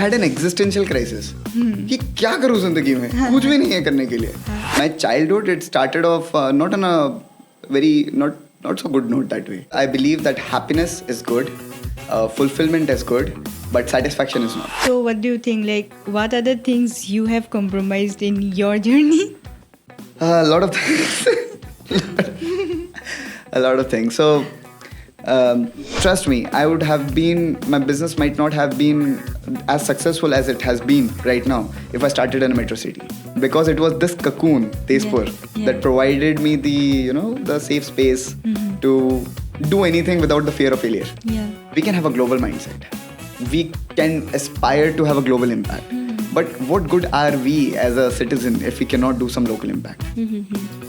had an existential crisis. कि क्या करूँ जिंदगी में? कुछ भी नहीं है करने के लिए. My childhood, it started off not on a very not so good note that way. I believe that happiness is good, fulfillment is good, but satisfaction is not. So what do you think? Like, what are the things you have compromised in your journey? A lot of things. A lot of things. So, trust me, my business might not have been as successful as it has been right now if I started in a metro city. Because it was this cocoon, Tezpur, that provided me the safe space to do anything without the fear of failure. Yeah. We can have a global mindset. We can aspire to have a global impact. But what good are we as a citizen if we cannot do some local impact?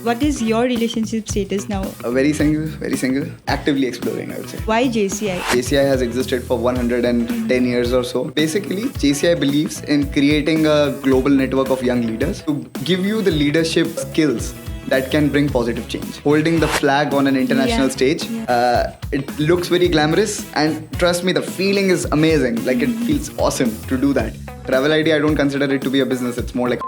What is your relationship status now? Very single. Actively exploring, I would say. Why JCI? JCI has existed for 110 years or so. Basically, JCI believes in creating a global network of young leaders to give you the leadership skills that can bring positive change. Holding the flag on an international stage, it looks very glamorous, and trust me, the feeling is amazing. Like, it feels awesome to do that. Travel ID, I don't consider it to be a business. It's more like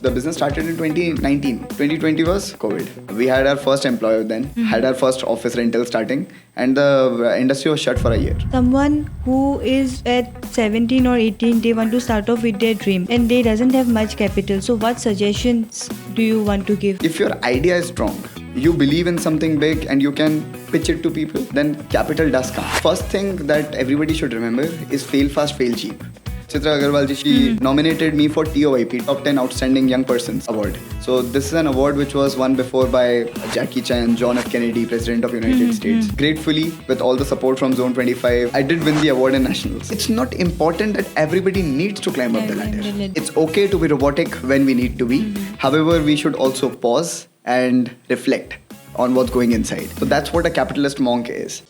the business started in 2019. 2020 was COVID. We had our first employer then, had our first office rental starting, and the industry was shut for a year. Someone who is at 17 or 18, they want to start off with their dream and they doesn't have much capital. So what suggestions do you want to give? If your idea is strong, you believe in something big and you can pitch it to people, then capital does come. First thing that everybody should remember is fail fast, fail cheap. Chitra Agarwal ji, she nominated me for TOYP, Top 10 Outstanding Young Persons Award. So this is an award which was won before by Jackie Chan, John F. Kennedy, President of United States. Gratefully, with all the support from Zone 25, I did win the award in nationals. It's not important that everybody needs to climb up the ladder. It's okay to be robotic when we need to be. However, we should also pause and reflect on what's going inside. So that's what a capitalist monk is.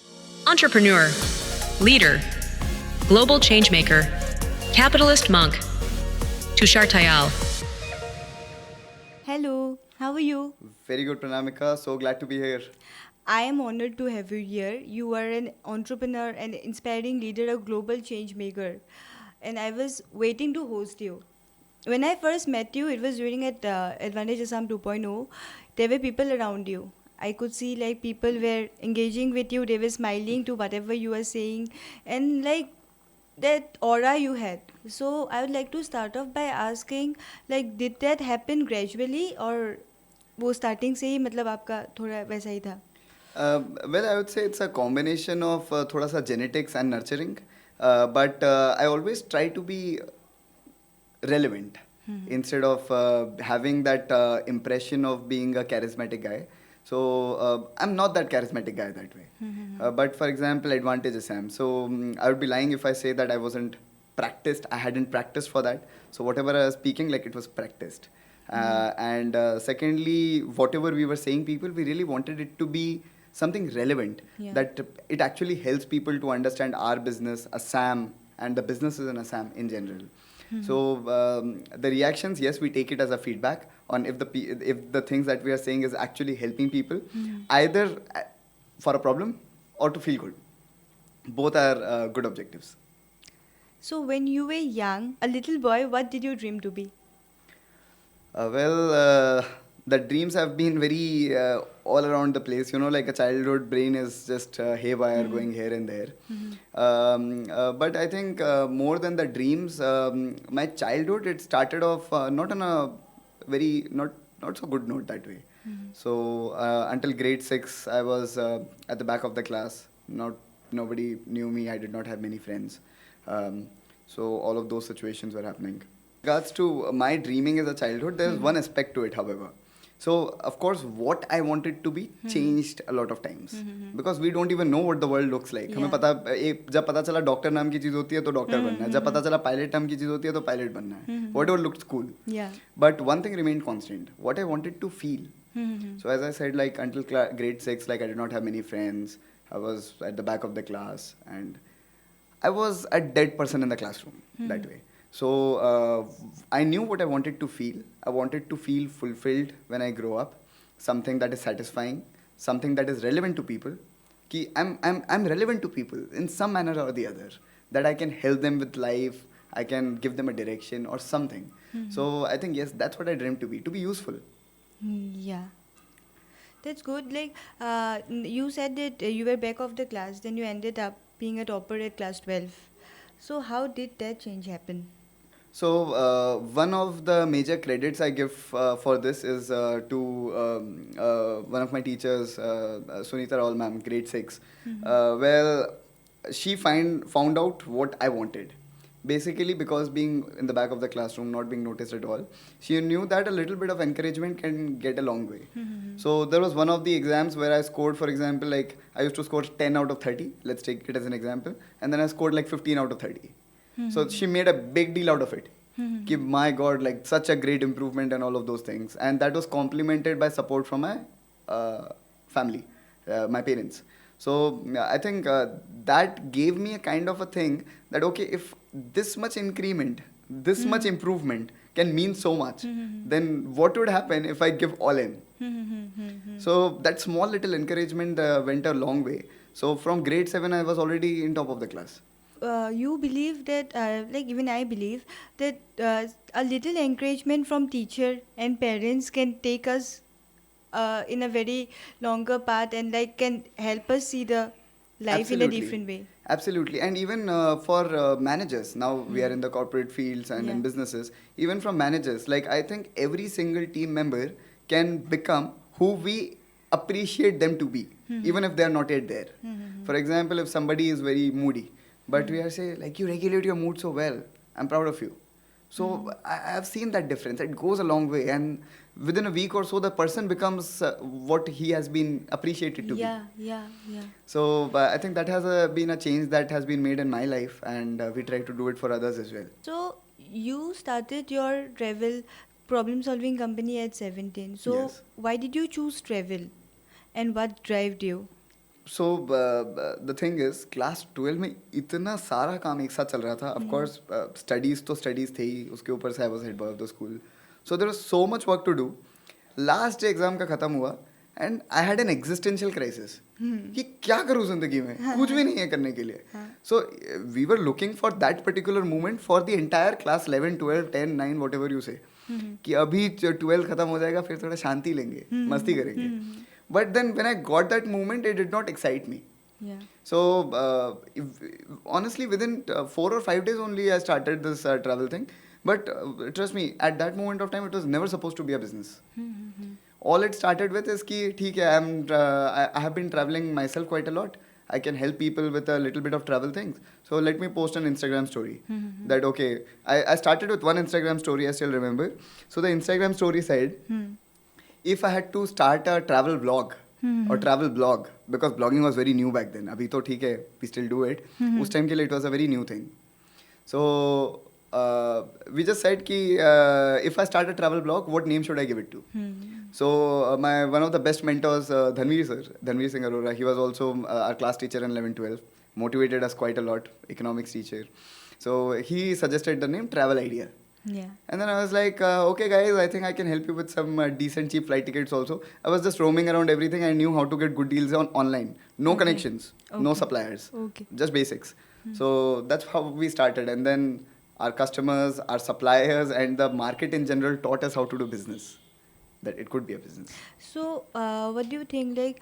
Entrepreneur, leader, global changemaker, capitalist monk, Tushar Tayal. Hello, how are you? Very good, Pranamika. So glad to be here. I am honored to have you here. You are an entrepreneur and inspiring leader, a global change maker. And I was waiting to host you. When I first met you, it was during at Advantage Assam 2.0. There were people around you. I could see like people were engaging with you. They were smiling to whatever you were saying. And like that aura you had. So I would like to start off by asking, like, did that happen gradually or वो starting से ही मतलब आपका थोड़ा वैसा ही था? Well, I would say it's a combination of thoda sa genetics and nurturing. But I always try to be relevant instead of having that impression of being a charismatic guy. So I'm not that charismatic guy that way. But for example, Advantage Assam. So I would be lying if I say that I wasn't practiced. I hadn't practiced for that. So whatever I was speaking, like, it was practiced. And secondly, whatever we were saying, people, we really wanted it to be something relevant. That it actually helps people to understand our business, Assam, and the businesses in Assam in general. So the reactions, yes, we take it as a feedback on if the things that we are saying is actually helping people, either for a problem or to feel good. Both are good objectives. So when you were young, a little boy, what did you dream to be? The dreams have been very all around the place. Like a childhood brain is just haywire, going here and there. But I think more than the dreams, my childhood, it started off not on a very not so good note that way. So until grade 6, I was at the back of the class. Nobody knew me. I did not have many friends. So all of those situations were happening. Regards to my dreaming as a childhood, there is one aspect to it, however. So, of course, what I wanted to be changed a lot of times. Because we don't even know what the world looks like. हमें पता जब पता चला doctor नाम की चीज़ होती है तो डॉक्टर बनना है. जब पता चला पायलट नाम की चीज़ होती है तो पायलट बनना है. Whatever looked cool. But one thing remained constant. What I wanted to feel. So as I said, like until grade 6, like I did not have many friends. I was at the back of the class and I was a dead person in the classroom that way. So I knew what I wanted to feel. I wanted to feel fulfilled when I grow up. Something that is satisfying. Something that is relevant to people. I'm relevant to people in some manner or the other. That I can help them with life. I can give them a direction or something. So I think, yes, that's what I dream to be useful. Yeah. That's good. Like, you said that you were back of the class, then you ended up being a topper at class 12. So, how did that change happen? So one of the major credits I give for this is to one of my teachers, Sunita Raul ma'am, grade 6. Well, she found out what I wanted. Basically, because being in the back of the classroom, not being noticed at all, she knew that a little bit of encouragement can get a long way. So there was one of the exams where I scored, for example, like I used to score 10 out of 30. Let's take it as an example. And then I scored like 15 out of 30. So she made a big deal out of it. Ki, my God, like such a great improvement and all of those things. And that was complemented by support from my family, my parents. So I think that gave me a kind of a thing that, okay, if this much increment, this much improvement can mean so much, then what would happen if I give all in? So that small little encouragement went a long way. So from grade 7, I was already in top of the class. You believe that, like even I believe that a little encouragement from teacher and parents can take us in a very longer path and like can help us see the life in a different way. Absolutely. And even for managers, now we are in the corporate fields and in businesses, even from managers, like I think every single team member can become who we appreciate them to be, even if they are not yet there. For example, if somebody is very moody, but we are saying, like, you regulate your mood so well, I'm proud of you. So I have seen that difference. It goes a long way. And within a week or so, the person becomes what he has been appreciated to be. Yeah. So I think that has been a change that has been made in my life, and we try to do it for others as well. So you started your travel problem solving company at 17. So Yes. why did you choose travel and what drove you? So the thing is, class 12 में इतना सारा काम एक साथ चल रहा था. Of course, studies तो studies थे ही. उसके ऊपर से I was head boy of the school. So there was so much work to do. Last exam का खत्म हुआ and I had an existential crisis. कि क्या करूँ जिंदगी में? कुछ भी नहीं है करने के लिए. So we were looking for that particular moment for the entire class 11, 12, 10, 9, whatever you say. कि अभी 12 खत्म हो जाएगा फिर थोड़ा शांति लेंगे, मस्ती करेंगे. But then when I got that moment, it did not excite me. Yeah. So honestly, within 4 or 5 days only, I started this travel thing. But trust me, at that moment of time, it was never supposed to be a business. All it started with is कि ठीक है, I have been traveling myself quite a lot. I can help people with a little bit of travel things. So let me post an Instagram story. That okay, I started with one Instagram story, I still remember. So the Instagram story said, if I had to start a travel vlog or travel blog, because blogging was very new back then. Abhi to theek hai, we still do it. Us time ke liye it was a very new thing. So we just said ki if I start a travel blog, what name should I give it to? So one of the best mentors, Dhanveer Singh Arora, he was also our class teacher in 11-12, motivated us quite a lot, economics teacher. So he suggested the name Travel Idea. Yeah. And then I was like, okay guys, I think I can help you with some decent cheap flight tickets also. I was just roaming around everything. I knew how to get good deals online. No connections, no suppliers, just basics. So that's how we started. And then our customers, our suppliers and the market in general taught us how to do business. That it could be a business. So what do you think, like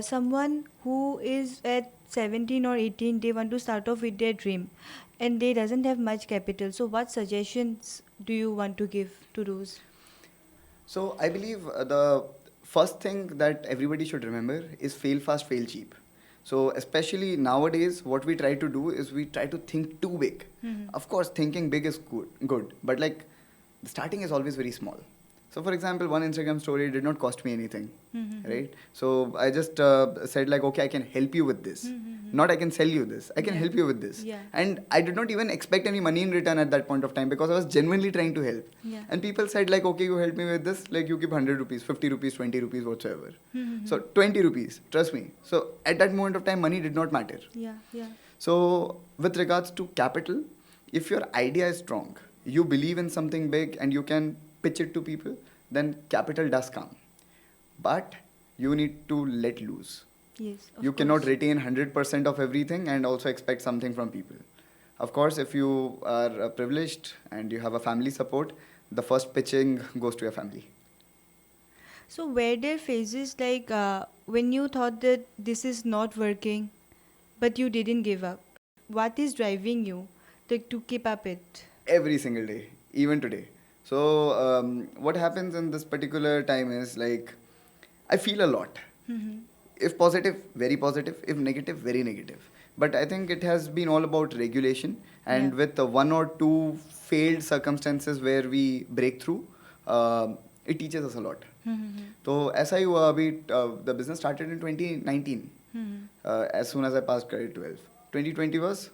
someone who is at 17 or 18, they want to start off with their dream and they doesn't have much capital. So what suggestions do you want to give to those? So I believe the first thing that everybody should remember is fail fast, fail cheap. So especially nowadays, what we try to do is we try to think too big. Of course, thinking big is good, but like the starting is always very small. So for example, one Instagram story did not cost me anything, right? So I just said like, okay, I can help you with this. Not I can sell you this. I can help you with this. Yeah. And I did not even expect any money in return at that point of time because I was genuinely trying to help. Yeah. And people said like, okay, you help me with this, like you give 100 rupees, 50 rupees, 20 rupees, whatsoever. So 20 rupees, trust me. So at that moment of time, money did not matter. Yeah. So with regards to capital, if your idea is strong, you believe in something big and you can pitch it to people, then capital does come. But you need to let loose. Yes. You cannot retain 100% of everything and also expect something from people. Of course, if you are privileged and you have a family support, the first pitching goes to your family. So were there phases like when you thought that this is not working, but you didn't give up? What is driving you to keep up it? Every single day, even today. So what happens in this particular time is like I feel a lot. Mm-hmm. If positive, very positive. If negative, very negative. But I think it has been all about regulation, and Yeah. with one or two failed circumstances where we break through, it teaches us a lot. Mm-hmm. तो ऐसा ही हुआ अभी. The business started in 2019. Mm-hmm. As soon as I passed grade 12. 2020 was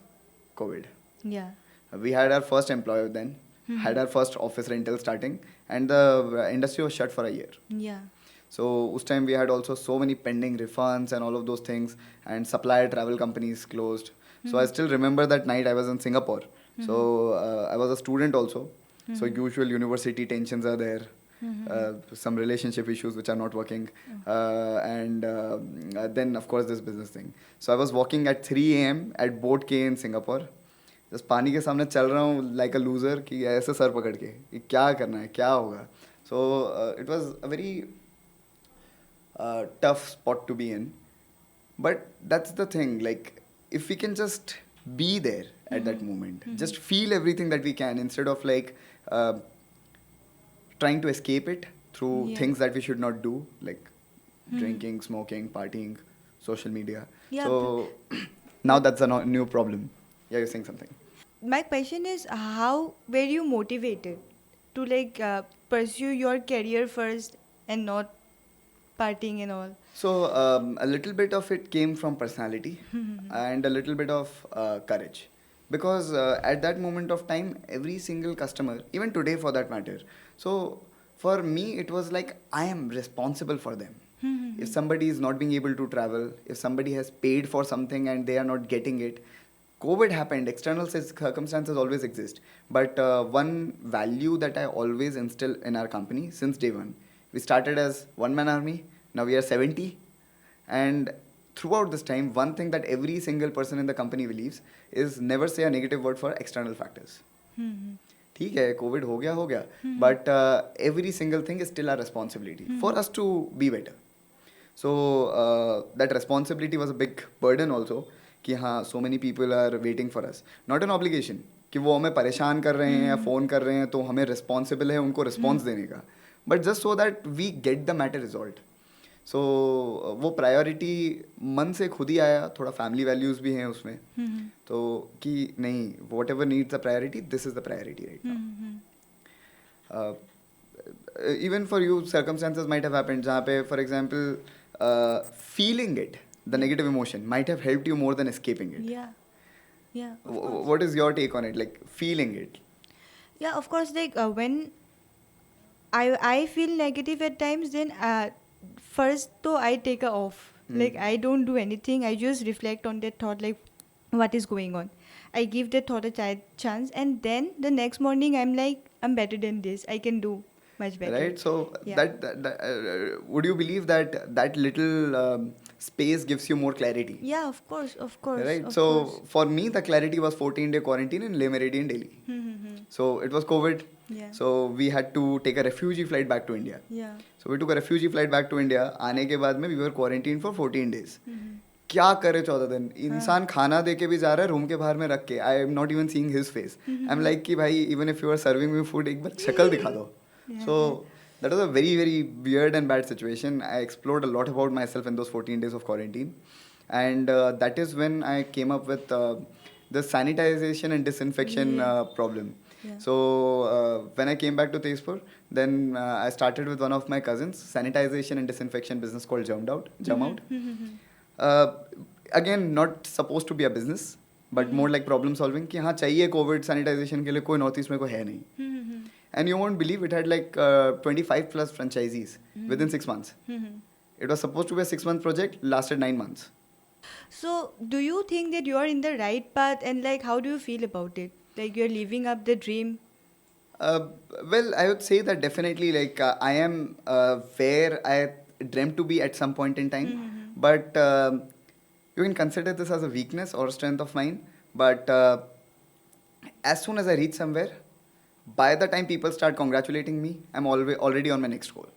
COVID. Yeah. We had our first employer then, had our first office rental starting, and the industry was shut for a year. Yeah. So us time we had also so many pending refunds and all of those things, and supplier travel companies closed. So I still remember that night I was in Singapore. So I was a student also. So usual university tensions are there. Some relationship issues which are not working, and then of course this business thing. So I was walking at 3 a.m. at Boat Quay in Singapore. Just पानी के सामने चल रहा हूँ like a loser कि ऐसे sir पकड़ के कि क्या करना है क्या होगा. So it was a very tough spot to be in, but that's the thing, like if we can just be there at that moment, just feel everything that we can instead of like trying to escape it through Yeah. things that we should not do, like drinking, smoking, partying, social media. Yeah, So now that's a new problem. Yeah, you're saying something. My question is, how were you motivated to pursue your career first and not partying and all? So a little bit of it came from personality and a little bit of courage. Because at that moment of time, every single customer, even today for that matter, so for me it was like I am responsible for them. If somebody is not being able to travel, if somebody has paid for something and they are not getting it, COVID happened, external circumstances always exist. But one value that I always instill in our company since day one, we started as one-man army, now we are 70. And throughout this time, one thing that every single person in the company believes is never say a negative word for external factors. ठीक है, COVID हो गया, but every single thing is still our responsibility for us to be better. So that responsibility was a big burden also, कि हाँ so many people are waiting for us. Not an obligation कि वो हमें परेशान कर रहे हैं या फ़ोन कर रहे हैं तो हमें responsible है उनको response देने का. But just so that we get the matter resolved. So वो प्रायोरिटी मन से खुद ही आया, थोड़ा फैमिली वैल्यूज़ भी हैं उसमें. तो कि नहीं, what ever needs the priority, this is the priority right now. Even for you, circumstances might have happened जहाँ पे for example feeling it, the negative emotion might have helped you more than escaping it. Yeah. What is your take on it, like feeling it? Yeah, of course, when I feel negative at times, then first though I take a off. Like I don't do anything. I just reflect on that thought, like what is going on. I give that thought a chance, and then the next morning I'm like, I'm better than this. I can do much better. Right. So Yeah. that would you believe that little space gives you more clarity? Yeah, of course. Right. Of So course. for me, the clarity was 14-day quarantine in Le Meridian, Delhi. So it was COVID. Yeah. So we had to take a refugee flight back to India. Yeah. So we took a refugee flight back to India. आने के बाद में we were quarantined for 14 days. क्या करे 14 दिन? इंसान खाना दे के भी जा रहा है रूम के बाहर में रख के. I am not even seeing his face. I'm like कि भाई even if you are serving me food एक बार शक्ल दिखा दो. So that was a very very weird and bad situation. I explored a lot about myself in those 14 days of quarantine, and that is when I came up with the sanitization and disinfection problem. Yeah. So when I came back to Tezpur, then I started with one of my cousins, sanitization and disinfection business called Jum Out. Again, not supposed to be a business, but more like problem solving. कि हाँ चाहिए COVID sanitisation के लिए कोई north east में कोई है नहीं. And you won't believe it had like 25 plus franchisees within 6 months. It was supposed to be a 6-month project, lasted 9 months. So, do you think that you are in the right path, and like how do you feel about it? Like you're living up the dream? Well, I would say that definitely like I am where I dreamt to be at some point in time. But you can consider this as a weakness or a strength of mine. But as soon as I reach somewhere, by the time people start congratulating me, I'm already on my next goal.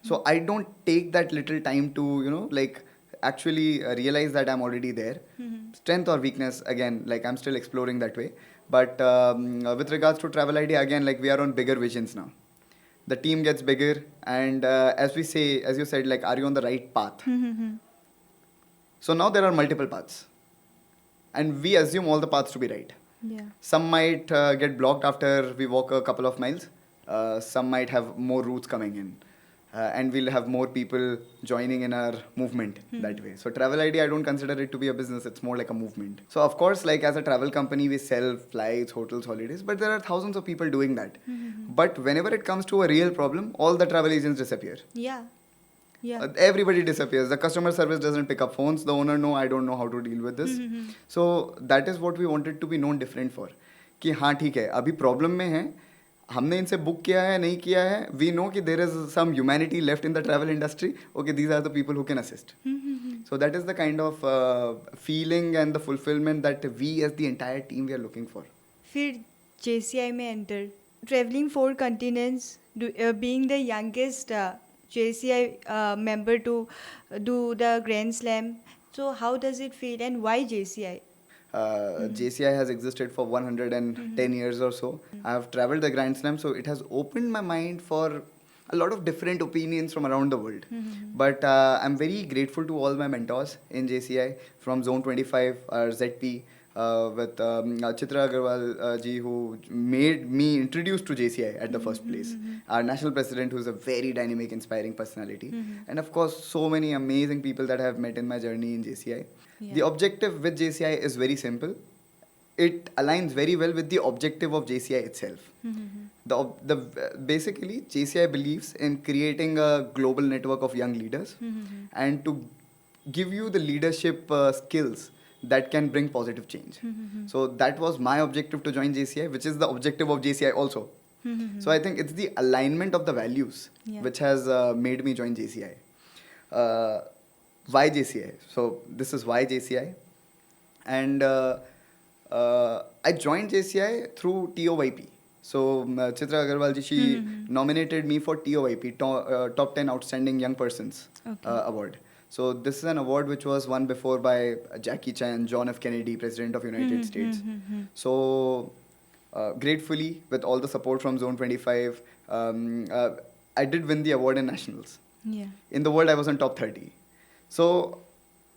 So I don't take that little time to, like actually realize that I'm already there. Strength or weakness, again, like I'm still exploring that way. But with regards to travel idea, again, like we are on bigger visions now. The team gets bigger, and as you said, like, are you on the right path? So now there are multiple paths, and we assume all the paths to be right. Yeah. Some might get blocked after we walk a couple of miles. Some might have more routes coming in. And we'll have more people joining in our movement that way. So travel ID, I don't consider it to be a business. It's more like a movement. So of course, like as a travel company, we sell flights, hotels, holidays, but there are thousands of people doing that. But whenever it comes to a real problem, all the travel agents disappear. Yeah. Yeah. Everybody disappears. The customer service doesn't pick up phones. The owner, no, I don't know how to deal with this. So that is what we wanted to be known different for. कि हाँ ठीक है, अभी problem में है, हमने इनसे book किया है, नहीं किया है. We know कि there is some humanity left in the travel industry. Okay, these are the people who can assist. So that is the kind of feeling and the fulfillment that we as the entire team we are looking for. फिर JCI में enter, traveling 4 continents, being the youngest JCI member to do the Grand Slam. So how does it feel, and why JCI? JCI has existed for 110 years or so. I have traveled the Grand Slam, so it has opened my mind for a lot of different opinions from around the world. But I'm very grateful to all my mentors in JCI, from Zone 25, our ZP, with Chitra Agarwal ji, who made me introduced to JCI at the first place. Our national president, who's a very dynamic, inspiring personality. And of course, so many amazing people that I have met in my journey in JCI. Yeah. The objective with JCI is very simple. It aligns very well with the objective of JCI itself. Basically, JCI believes in creating a global network of young leaders and to give you the leadership skills that can bring positive change. So that was my objective to join JCI, which is the objective of JCI also. So I think it's the alignment of the values which has made me join JCI. Why JCI? So this is why JCI. And I joined JCI through TOYP. So Chitra Agarwal ji, she nominated me for TOYP, Top 10 Outstanding Young Persons award. So this is an award which was won before by Jackie Chan, John F. Kennedy, President of United States. So gratefully, with all the support from Zone 25, I did win the award in nationals. Yeah. In the world, I was on top 30. So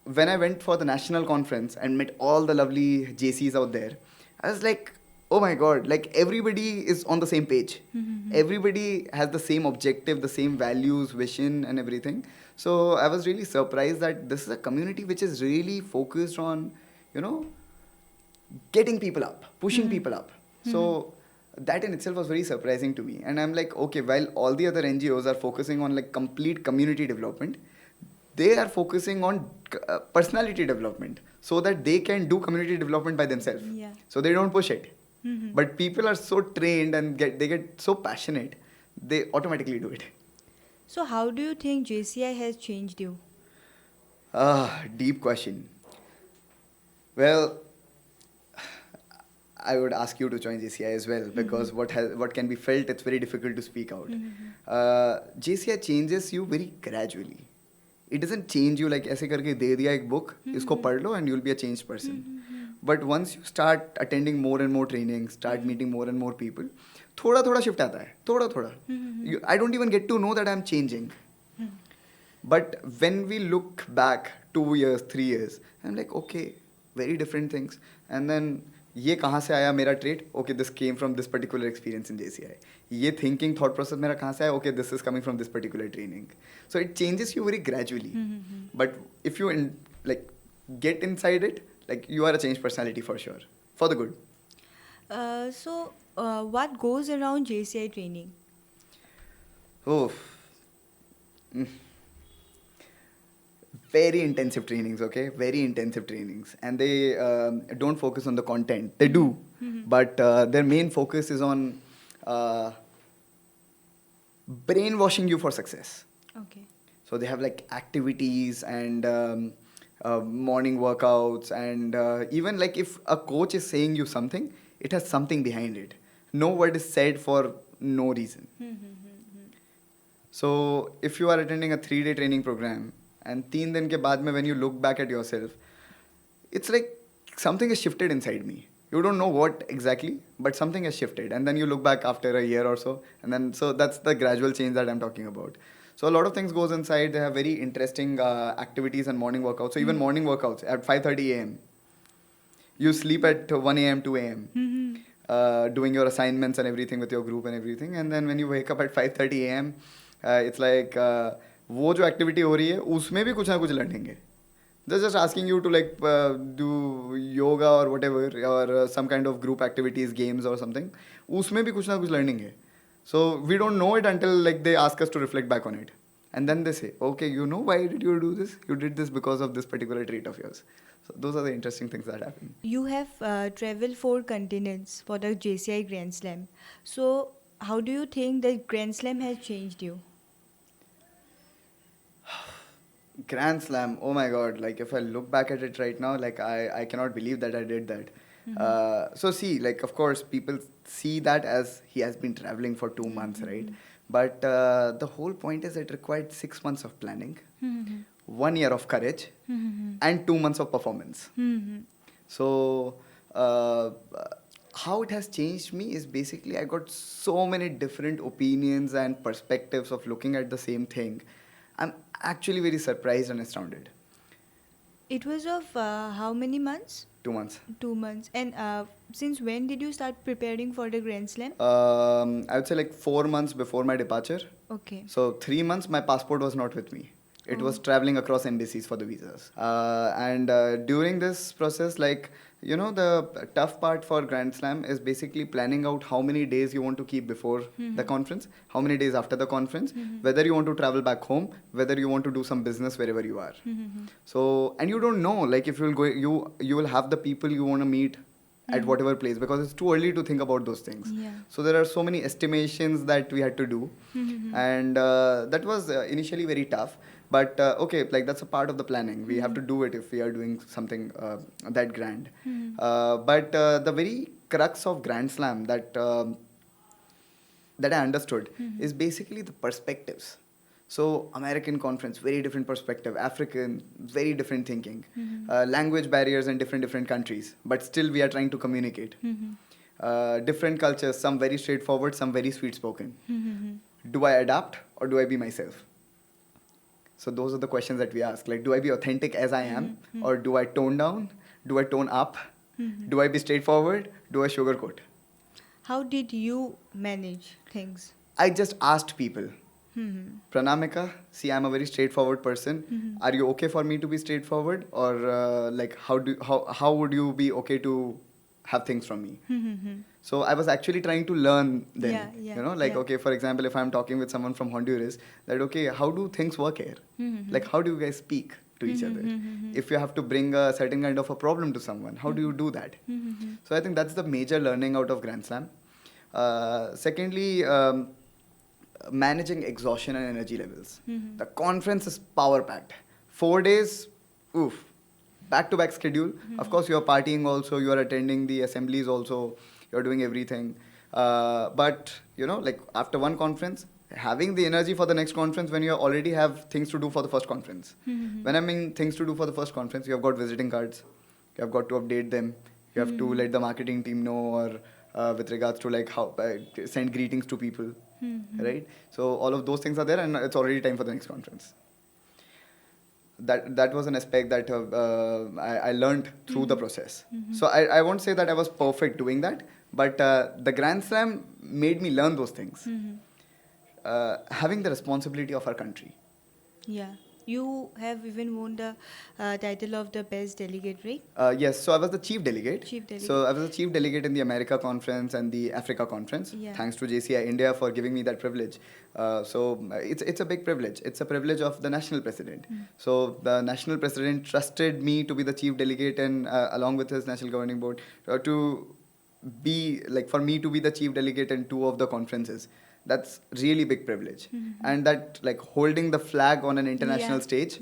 when I went for the national conference and met all the lovely JCs out there, I was like, oh my God, like everybody is on the same page. Everybody has the same objective, the same values, vision and everything. So I was really surprised that this is a community which is really focused on, getting people up, pushing people up. So that in itself was very surprising to me. And I'm like, okay, while all the other NGOs are focusing on like complete community development, they are focusing on personality development so that they can do community development by themselves. Yeah. So they don't push it. But people are so trained and they get so passionate, they automatically do it. So how do you think JCI has changed you? Deep question. Well, I would ask you to join JCI as well, because what can be felt, it's very difficult to speak out. JCI changes you very gradually. It doesn't change you like ऐसे करके दे दिया एक book, इसको पढ़ लो and you'll be a changed person. But once you start attending more and more trainings, start meeting more and more people, थोड़ा shift आता है, थोड़ा. I don't even get to know that I'm changing. But when we look back 2 years, 3 years, I'm like, okay, very different things. And then ये कहाँ से आया मेरा trait? Okay, this came from this particular experience in JCI. ये thinking, thought process मेरा कहाँ से आया? Okay, this is coming from this particular training. So it changes you very gradually. But if you get inside it, like you are a changed personality for sure, for the good. So what goes around JCI training? Oh, very intensive trainings, okay? Very intensive trainings. And they don't focus on the content. They do. But their main focus is on brainwashing you for success. Okay. So they have like activities and morning workouts. And even like if a coach is saying you something, it has something behind it. No word is said for no reason. So if you are attending a 3-day training program and 3 दिन के बाद में when you look back at yourself, it's like something has shifted inside me. You don't know what exactly, but something has shifted. And then you look back after a year or so, and then so that's the gradual change that I'm talking about. So a lot of things goes inside. They have very interesting activities and morning workouts. So even morning workouts at 5:30 a.m. You sleep at 1 a.m., 2 a.m. Doing your assignments and everything with your group and everything. And then when you wake up at 5:30 a.m., it's like वो जो activity हो रही है उसमें भी कुछ ना कुछ learning है. They're just asking you to like do yoga or whatever or some kind of group activities, games or something. उसमें भी कुछ ना कुछ learning है. So we don't know it until like they ask us to reflect back on it. And then they say, okay, you know why did you do this? You did this because of this particular trait of yours. So those are the interesting things that happen. You have traveled 4 continents for the JCI Grand Slam. So how do you think that Grand Slam has changed you? Grand Slam, oh my God, like if I look back at it right now, like I cannot believe that I did that. So see, like of course people see that as he has been traveling for 2 months, right? But the whole point is it required 6 months of planning, 1 year of courage, and 2 months of performance. So how it has changed me is basically I got so many different opinions and perspectives of looking at the same thing. I'm actually very surprised and astounded. It was of how many months? 2 months. 2 months. And since when did you start preparing for the Grand Slam? I would say like 4 months before my departure. Okay. So 3 months my passport was not with me. It was traveling across embassies for the visas. And during this process, like, you know, the tough part for Grand Slam is basically planning out how many days you want to keep before the conference, how many days after the conference, whether you want to travel back home, whether you want to do some business wherever you are. So, and you don't know, like if you'll go, you will have the people you want to meet at whatever place, because it's too early to think about those things. Yeah. So there are so many estimations that we had to do, and that was initially very tough. But okay, like that's a part of the planning. We have to do it if we are doing something that grand. But the very crux of Grand Slam that that I understood is basically the perspectives. So American conference, very different perspective. African, very different thinking. Language barriers in different countries, but still we are trying to communicate. Different cultures, some very straightforward, some very sweet spoken. Do I adapt or do I be myself? So those are the questions that we ask. Like, do I be authentic as I am, or do I tone down? Do I tone up? Do I be straightforward? Do I sugarcoat? How did you manage things? I just asked people. Pranamika, see, I'm a very straightforward person. Are you okay for me to be straightforward, or like how would you be okay to have things from me? So I was actually trying to learn then. You know, like okay, for example, if I'm talking with someone from Honduras, that okay, how do things work here? Like how do you guys speak to each other? If you have to bring a certain kind of a problem to someone, how do you do that? So I think that's the major learning out of Grand Slam. Secondly, managing exhaustion and energy levels. The conference is power packed. 4 days, oof, back-to-back schedule. Of course, you're partying also, you are attending the assemblies also, you're doing everything. But, you know, like after one conference, having the energy for the next conference when you already have things to do for the first conference. When I mean things to do for the first conference, you have got visiting cards, you have got to update them, you have to let the marketing team know, or with regards to like how send greetings to people, right? So all of those things are there, and it's already time for the next conference. That was an aspect that I learned through the process. So I won't say that I was perfect doing that, but the Grand Slam made me learn those things. Having the responsibility of our country. Yeah. You have even won the title of the best delegate, right? Yes, so I was the chief delegate. Chief delegate. So I was the chief delegate in the America conference and the Africa conference. Yeah. Thanks to JCI India for giving me that privilege. So it's a big privilege. It's a privilege of the national president. So the national president trusted me to be the chief delegate, and along with his national governing board to be like for me to be the chief delegate in 2 of the conferences. That's really big privilege. And that like holding the flag on an international stage,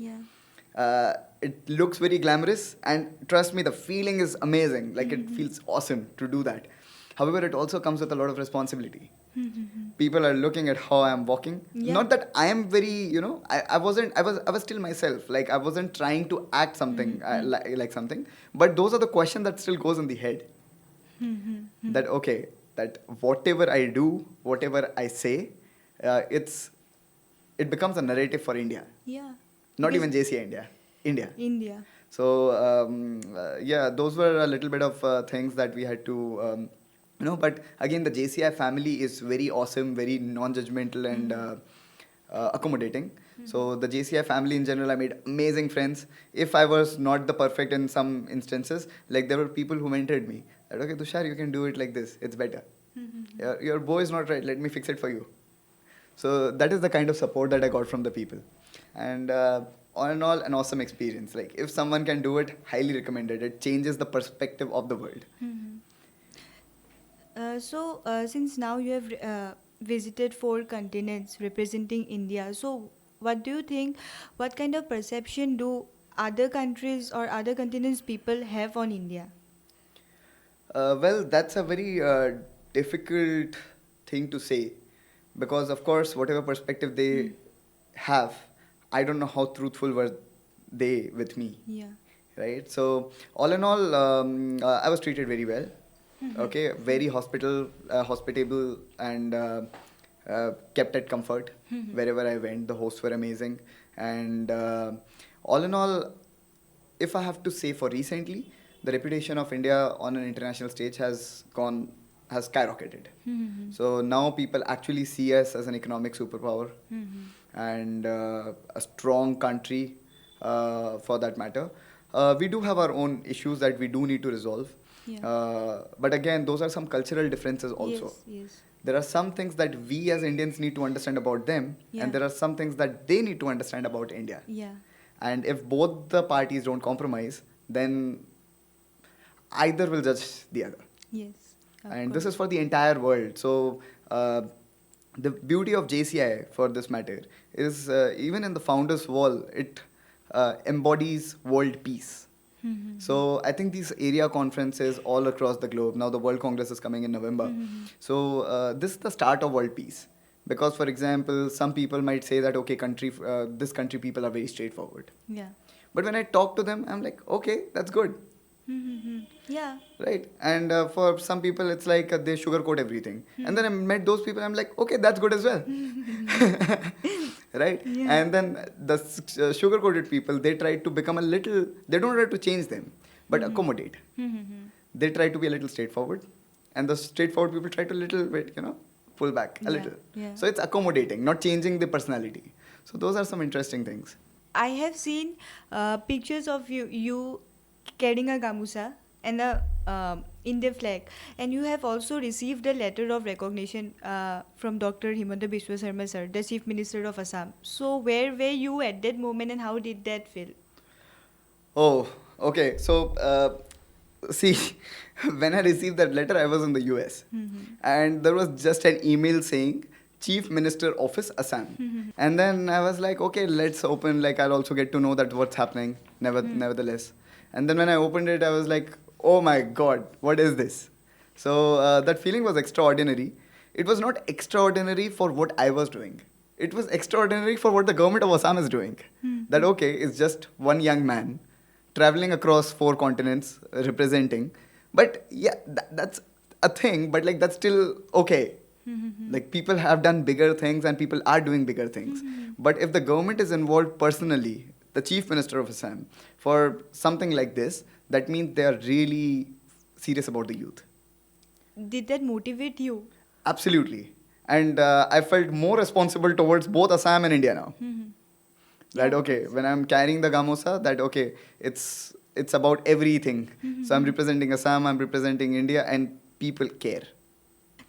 it looks very glamorous, and trust me, the feeling is amazing. Like it feels awesome to do that. However, it also comes with a lot of responsibility. People are looking at how I'm walking. Yeah. Not that I am very, I was still myself. Like, I wasn't trying to act something, like something. But those are the questions that still goes in the head. That, okay, that whatever I do, whatever I say, it becomes a narrative for India. Yeah. Not Because even JCI India. India. India. So yeah, those were a little bit of things that we had to, But again, the JCI family is very awesome, very non-judgmental and accommodating. So the JCI family in general, I made amazing friends. If I was not the perfect in some instances, like there were people who mentored me. That, okay, Tushar, you can do it like this. It's better. Your bow is not right. Let me fix it for you. So that is the kind of support that I got from the people. And all in all, an awesome experience. Like, if someone can do it, highly recommended. It changes the perspective of the world. So, since now you have visited 4 continents representing India, so what do you think, what kind of perception do other countries or other continents people have on India? Well, that's a very difficult thing to say, because, of course, whatever perspective they have, I don't know how truthful were they with me. Yeah. Right? So, all in all, I was treated very well. Okay, very hospitable, and kept at comfort wherever I went. The hosts were amazing, and all in all, if I have to say, for recently, the reputation of India on an international stage has skyrocketed. So now people actually see us as an economic superpower and a strong country, for that matter. We do have our own issues that we do need to resolve. Yeah. But again, those are some cultural differences also. Yes. There are some things that we as Indians need to understand about them, Yeah. and there are some things that they need to understand about India. Yeah. And if both the parties don't compromise, then either will judge the other. Yes. And this is for the entire world. So the beauty of JCI, for this matter, is even in the founders wall, it embodies world peace. So I think these area conferences all across the globe, now the World Congress is coming in November. So this is the start of world peace. Because, for example, some people might say that, okay, this country people are very straightforward. Yeah. But when I talk to them, I'm like, okay, that's good. Yeah. Right? And for some people, it's like they sugarcoat everything. And then I met those people, I'm like, okay, that's good as well. Right? Yeah. And then the sugar-coated people, they try to become they don't try to change them, but accommodate. They try to be a little straightforward. And the straightforward people try to little bit, pull back a little. Yeah. So it's accommodating, not changing the personality. So those are some interesting things. I have seen pictures of you carrying a gamusa and a Indian flag, and you have also received a letter of recognition from Dr. Himanta Biswa Sarma sir, the Chief Minister of Assam. So where were you at that moment, and how did that feel? Oh, okay. So, see, when I received that letter, I was in the US. And there was just an email saying, Chief Minister Office, Assam. And then I was like, okay, let's open, like, I'll also get to know that what's happening, nevertheless. And then when I opened it, I was like, oh my God, what is this? So that feeling was extraordinary. It was not extraordinary for what I was doing. It was extraordinary for what the government of Assam is doing. That, okay, it's just one young man traveling across 4 continents, representing. But yeah, that's a thing, but like that's still okay. Like, people have done bigger things and people are doing bigger things. But if the government is involved personally, the Chief Minister of Assam, for something like this, that means they are really serious about the youth. Did that motivate you? Absolutely. And I felt more responsible towards both Assam and India now. That, okay, when I'm carrying the gamusa, that, okay, it's about everything. So I'm representing Assam, I'm representing India, and people care.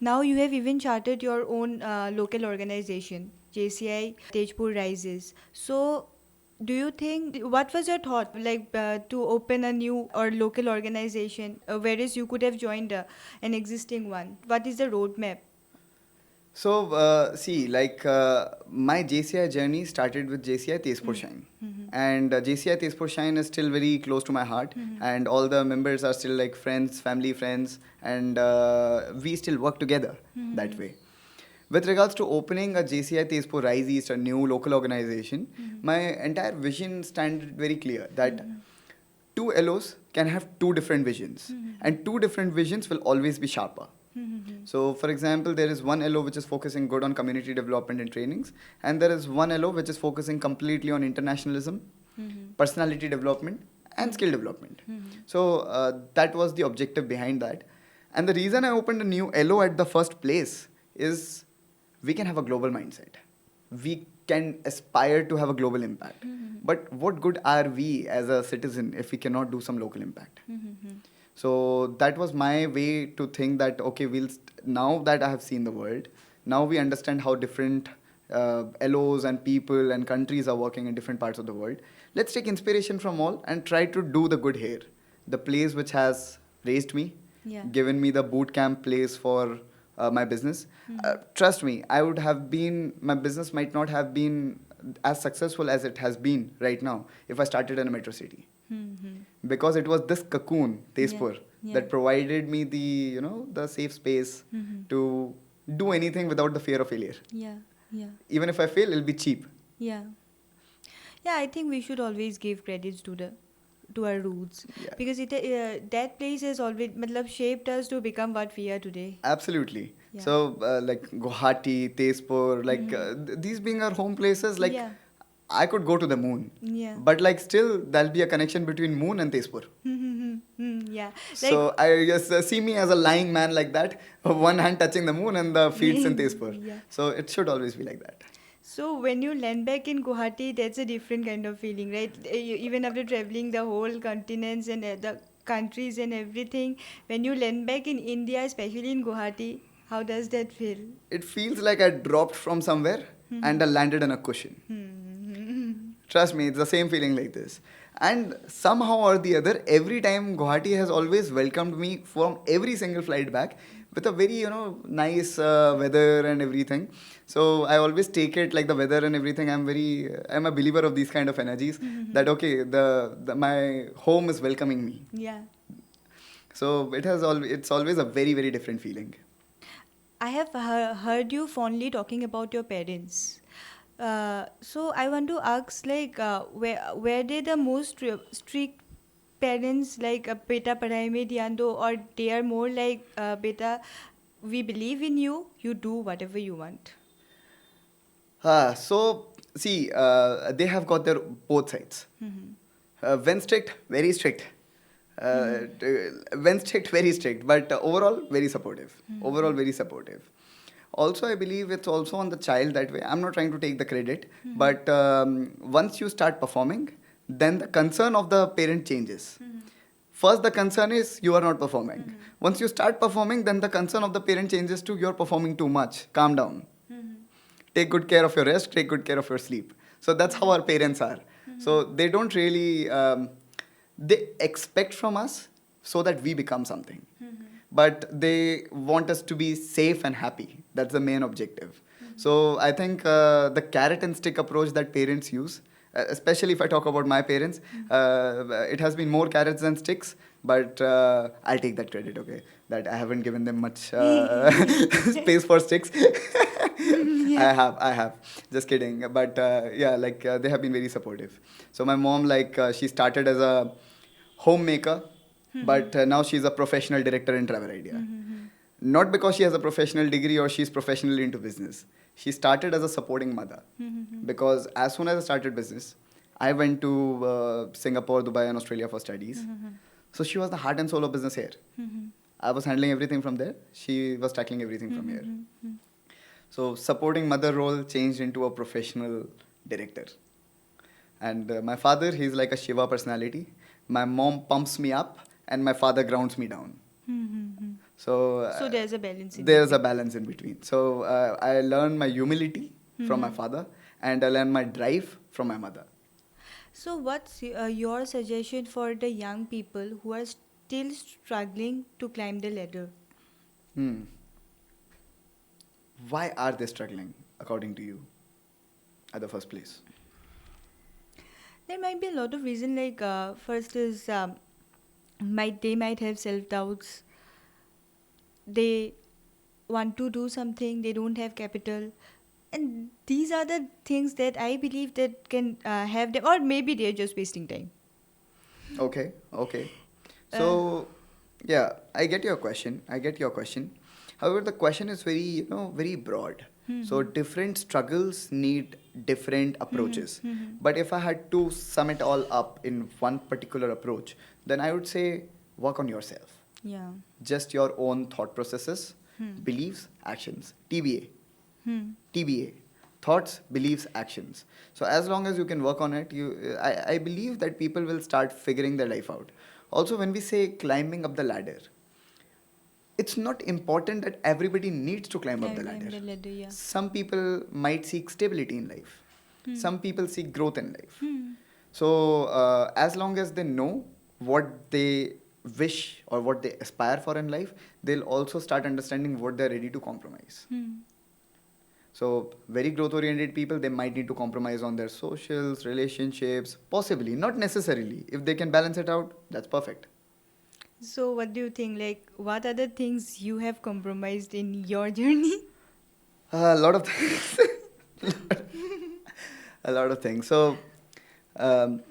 Now you have even chartered your own local organization, JCI Tejpur Rises. So do you think, what was your thought, like to open a new or local organization, whereas you could have joined an existing one? What is the roadmap? So, see, like my JCI journey started with JCI Tezpur Shine. And JCI Tezpur Shine is still very close to my heart, and all the members are still like friends, family friends, and we still work together that way. With regards to opening a JCI Tezpur Rise East, a new local organization, my entire vision stands very clear that two LOs can have two different visions, and two different visions will always be sharper. So, for example, there is one LO which is focusing good on community development and trainings, and there is one LO which is focusing completely on internationalism, personality development, and skill development. So, that was the objective behind that. And the reason I opened a new LO at the first place is we can have a global mindset. We can aspire to have a global impact. But what good are we as a citizen if we cannot do some local impact? So that was my way to think that, okay, now that I have seen the world, now we understand how different LOs and people and countries are working in different parts of the world. Let's take inspiration from all and try to do the good here. The place which has raised me, given me the boot camp place for my business. Trust me, my business might not have been as successful as it has been right now if I started in a metro city. Because it was this cocoon, Tezpur, that provided me the safe space to do anything without the fear of failure. Even if I fail, it'll be cheap. Yeah, I think we should always give credits to our roots, because that place has always shaped us to become what we are today. Absolutely. So like Guwahati, Tezpur, these being our home places, I could go to the moon. But still there'll be a connection between moon and Tezpur. So I just see me as a lying man like that, one hand touching the moon and the feet's in Tezpur. So it should always be like that. So when you land back in Guwahati, that's a different kind of feeling, right? Even after traveling the whole continents and the countries and everything, when you land back in India, especially in Guwahati, how does that feel? It feels like I dropped from somewhere and I landed on a cushion. Trust me, it's the same feeling like this. And somehow or the other, every time Guwahati has always welcomed me from every single flight back with a very, nice weather and everything. So I always take it like the weather and everything. I'm a believer of these kind of energies that, okay, my home is welcoming me. So it's always a very, very different feeling. I have heard you fondly talking about your parents. So I want to ask, were they the most strict parents, beta padhai mein dhyan do, or they are more like, beta, we believe in you, you do whatever you want? So see, they have got their both sides. When strict, very strict. When strict, very strict, but overall very supportive. Overall very supportive. Also, I believe it's also on the child that way. I'm not trying to take the credit, but once you start performing, then the concern of the parent changes. First, the concern is you are not performing. Once you start performing, then the concern of the parent changes to you're performing too much. Calm down. Take good care of your rest, take good care of your sleep. So that's how our parents are. So they don't really, they expect from us so that we become something. But they want us to be safe and happy. That's the main objective. So I think the carrot and stick approach that parents use, especially if I talk about my parents, it has been more carrots than sticks. But I'll take that credit, okay? That I haven't given them much space for sticks. I have. Just kidding. But they have been very supportive. So my mom, she started as a homemaker, but now she's a professional director in Travel Idea. Not because she has a professional degree or she's professionally into business. She started as a supporting mother. Because as soon as I started business, I went to Singapore, Dubai, and Australia for studies. So she was the heart and soul of business here. I was handling everything from there. She was tackling everything from here. So supporting mother role changed into a professional director. And my father, he's like a Shiva personality. My mom pumps me up and my father grounds me down. So there's a balance in There's between. a balance in between. So I learned my humility from my father and I learned my drive from my mother. So what's your suggestion for the young people who are still struggling to climb the ladder? Why are they struggling, according to you, at the first place? There might be a lot of reason. Like first is they might have self doubts. They want to do something. They don't have capital, and these are the things that I believe that can have them, or maybe they're just wasting time. Okay, okay. Uh, So, yeah, I get your question. I get your question. However, the question is very, very broad. So, different struggles need different approaches. But if I had to sum it all up in one particular approach, then I would say work on yourself. Yeah. Just your own thought processes, beliefs, actions. TBA. Thoughts, beliefs, actions. So as long as you can work on it, I believe that people will start figuring their life out. Also, when we say climbing up the ladder, it's not important that everybody needs to climb up the ladder. Yeah. Some people might seek stability in life. Some people seek growth in life. Hmm. So as long as they know what they wish or what they aspire for in life, they'll also start understanding what they're ready to compromise. So very growth oriented people, they might need to compromise on their socials, relationships, possibly, not necessarily. If they can balance it out, that's perfect. So, what do you think? Like, what are the things you have compromised in your journey? A lot of things. A lot of things. So, um,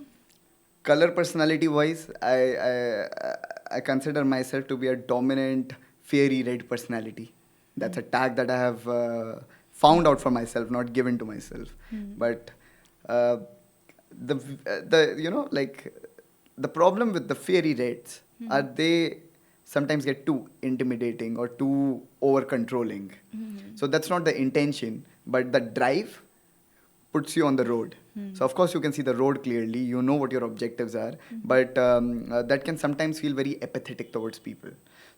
color personality wise, I consider myself to be a dominant fiery red personality. That's a tag that I have found out for myself, not given to myself. But uh, like the problem with the fiery reds are they sometimes get too intimidating or too over controlling. So that's not the intention, but the drive puts you on the road. So of course you can see the road clearly, you know what your objectives are, but that can sometimes feel very apathetic towards people.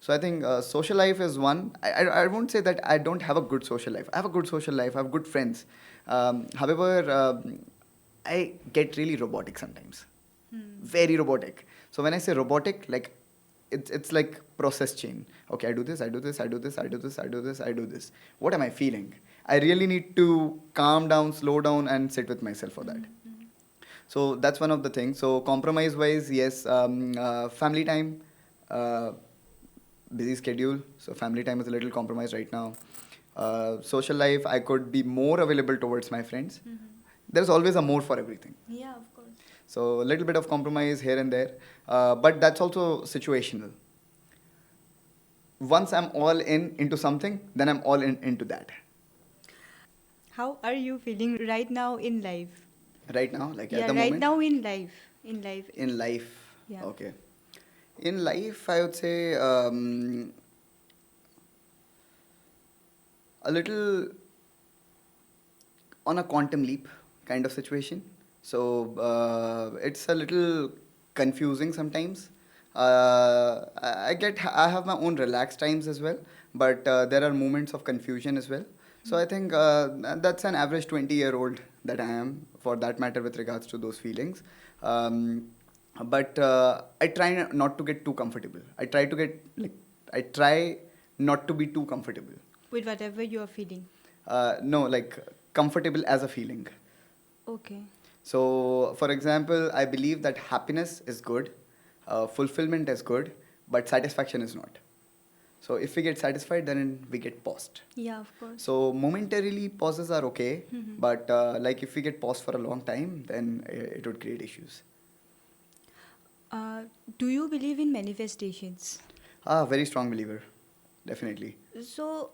So I think social life is one. I won't say that I don't have a good social life. I have a good social life. I have good friends. However, I get really robotic sometimes. Very robotic. So when I say robotic, like it's like process chain. Okay, I do this, I do this, I do this, I do this, I do this, I do this. What am I feeling? I really need to calm down, slow down, and sit with myself for that. So that's one of the things. So compromise wise, yes, family time, busy schedule. So family time is a little compromised right now. Social life, I could be more available towards my friends. There's always a more for everything. Yeah, of course. So a little bit of compromise here and there, but that's also situational. Once I'm all in into something, then I'm all in into that. How are you feeling right now in life? Right now, like Yeah, at the right moment. now in life. In life. In life. Yeah. Okay. In life, I would say a little on a quantum leap kind of situation. So it's a little confusing sometimes. I have my own relaxed times as well, but there are moments of confusion as well. So I think that's an average 20-year-old that I am, for that matter, with regards to those feelings. But I try not to get too comfortable. I try not to be too comfortable. With whatever you are feeling. No, like comfortable as a feeling. Okay. So, for example, I believe that happiness is good, fulfillment is good, but satisfaction is not. So, if we get satisfied, then we get paused. Yeah, of course. So, momentarily pauses are okay, but like if we get paused for a long time, then it would create issues. Do you believe in manifestations? Very strong believer, definitely. So,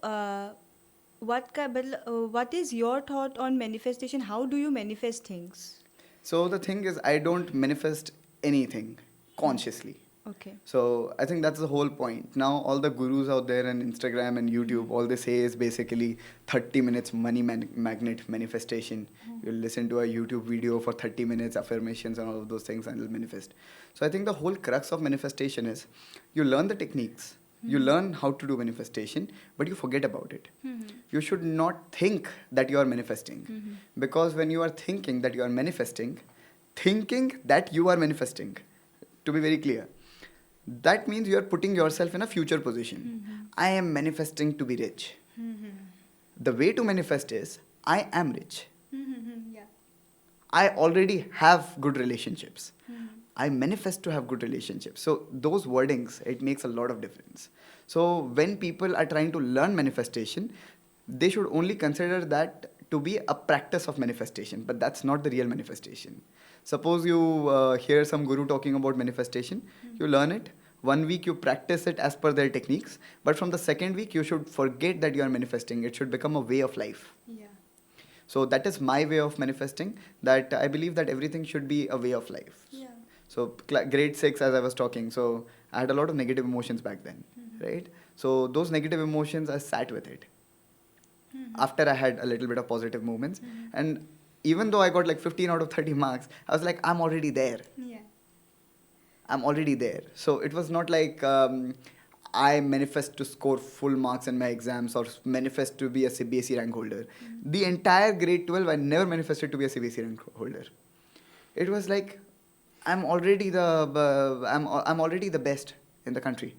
what is your thought on manifestation? How do you manifest things? So, the thing is, I don't manifest anything consciously. Okay. So I think that's the whole point. Now all the gurus out there on Instagram and YouTube, all they say is basically 30 minutes money magnet manifestation. You'll listen to a YouTube video for 30 minutes, affirmations and all of those things, and it'll manifest. So I think the whole crux of manifestation is you learn the techniques, you learn how to do manifestation, but you forget about it. You should not think that you are manifesting, because when you are thinking that you are manifesting, thinking that you are manifesting, to be very clear, that means you are putting yourself in a future position. I am manifesting to be rich. The way to manifest is I am rich. Yeah. I already have good relationships. I manifest to have good relationships. So those wordings, it makes a lot of difference. So when people are trying to learn manifestation, they should only consider that to be a practice of manifestation, but that's not the real manifestation. Suppose you hear some guru talking about manifestation, you learn it. 1 week you practice it as per their techniques, but from the second week you should forget that you are manifesting. It should become a way of life. Yeah. So that is my way of manifesting, that I believe that everything should be a way of life. Yeah. So grade 6, as I was talking, so I had a lot of negative emotions back then, right? So those negative emotions, I sat with it. After I had a little bit of positive moments, and even though I got like 15 out of 30 marks, I was like, I'm already there. Yeah. I'm already there. So it was not like I manifest to score full marks in my exams or manifest to be a CBSE rank holder. The entire grade 12, I never manifested to be a CBSE rank holder. It was like I'm already I'm already the best in the country.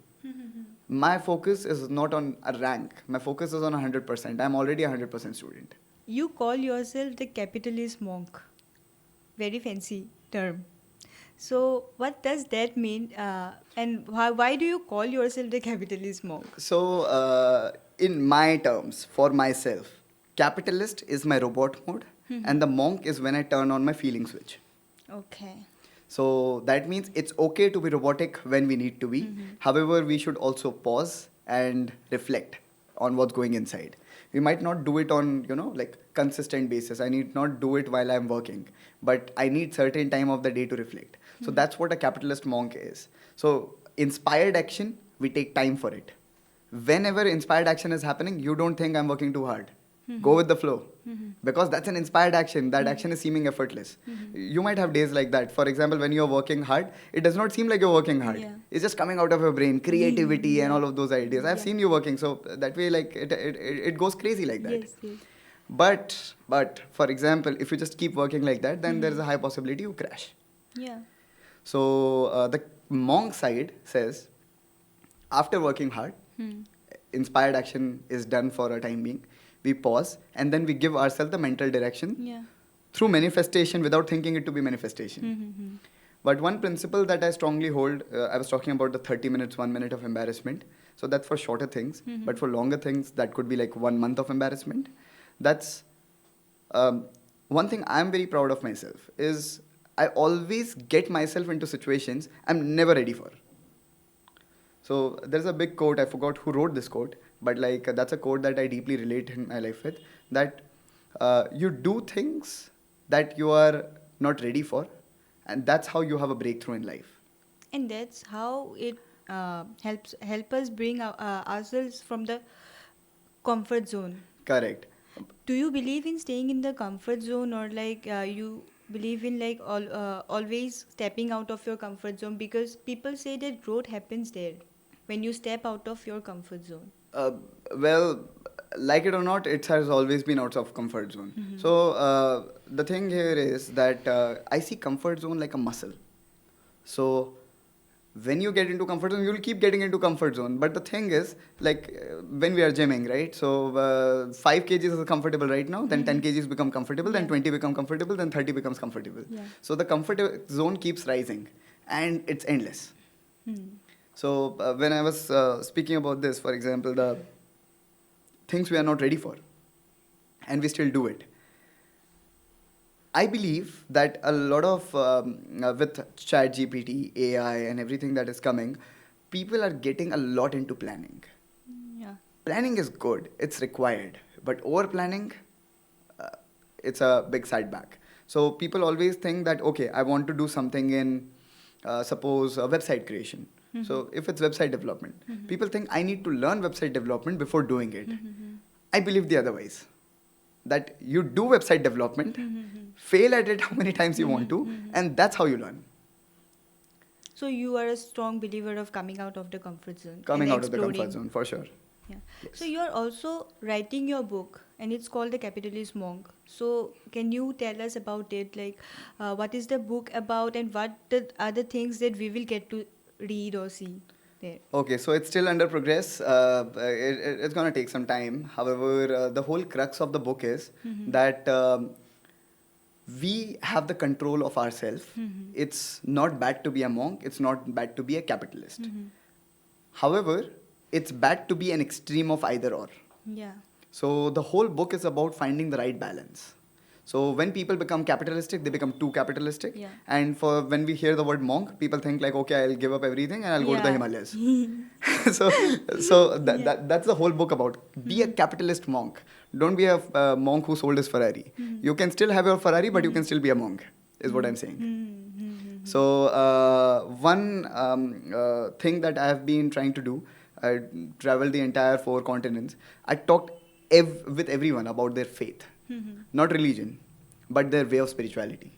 My focus is not on a rank. My focus is on 100%. I'm already a 100% student. You call yourself the capitalist monk. Very fancy term. So what does that mean? And why do you call yourself the capitalist monk? So, in my terms, for myself, capitalist is my robot mode, and the monk is when I turn on my feeling switch. Okay. So that means it's okay to be robotic when we need to be. However, we should also pause and reflect on what's going inside. We might not do it on, like consistent basis. I need not do it while I'm working, but I need certain time of the day to reflect. So that's what a capitalist monk is. So inspired action, we take time for it. Whenever inspired action is happening, you don't think I'm working too hard. Go with the flow. Because that's an inspired action. That action is seeming effortless. You might have days like that. For example, when you're working hard, it does not seem like you're working hard. Yeah. It's just coming out of your brain, creativity and Yeah. all of those ideas. I've Yeah. seen you working, so that way, like it goes crazy like that. Yes, yes. But for example, if you just keep working like that, then there's a high possibility you crash. Yeah. So the monk side says, after working hard, inspired action is done for a time being. We pause and then we give ourselves the mental direction Yeah. through manifestation without thinking it to be manifestation. But one principle that I strongly hold, I was talking about the 30 minutes, 1 minute of embarrassment. So that's for shorter things. But for longer things, that could be like 1 month of embarrassment. That's one thing I'm very proud of myself is I always get myself into situations I'm never ready for. So there's a big quote, I forgot who wrote this quote, but like that's a quote that I deeply relate in my life with, that you do things that you are not ready for, and that's how you have a breakthrough in life. And that's how it help us bring ourselves from the comfort zone. Correct. Do you believe in staying in the comfort zone, or like you believe in like always stepping out of your comfort zone? Because people say that growth happens there when you step out of your comfort zone. Well, like it or not, it has always been out of comfort zone. So the thing here is that I see comfort zone like a muscle. So when you get into comfort zone, you'll keep getting into comfort zone. But the thing is, like when we are gymming, right? So 5 kgs is comfortable right now, then 10 kgs become comfortable, then 20 become comfortable, then 30 becomes comfortable. Yeah. So the comfort zone keeps rising, and it's endless. So when I was speaking about this, for example, the things we are not ready for, and we still do it. I believe that a lot of, with ChatGPT, AI, and everything that is coming, people are getting a lot into planning. Yeah. Planning is good, it's required, but over planning, it's a big setback. So people always think that, okay, I want to do something in, suppose, website creation. So if it's website development, people think I need to learn website development before doing it. I believe the otherwise. That you do website development, fail at it how many times you want to, and that's how you learn. So you are a strong believer of coming out of the comfort zone. Coming and out of the comfort exploring. zone, for sure. Yeah. Yes. So you are also writing your book, and it's called The Capitalist Monk. So can you tell us about it? Like, what is the book about, and what are the things that we will get to read or see there? Okay, so it's still under progress. It's going to take some time. However, the whole crux of the book is that we have the control of ourselves. It's not bad to be a monk. It's not bad to be a capitalist. However, it's bad to be an extreme of either or. Yeah. So the whole book is about finding the right balance. So when people become capitalistic, they become too capitalistic. Yeah. And for when we hear the word monk, people think like, okay, I'll give up everything and I'll go to the Yeah. Himalayas. That's the whole book about. Be a capitalist monk. Don't be a monk who sold his Ferrari. You can still have your Ferrari, but you can still be a monk, is what I'm saying. So one thing that I have been trying to do, I traveled the entire 4 continents. I talked with everyone about their faith, not religion, but their way of spirituality.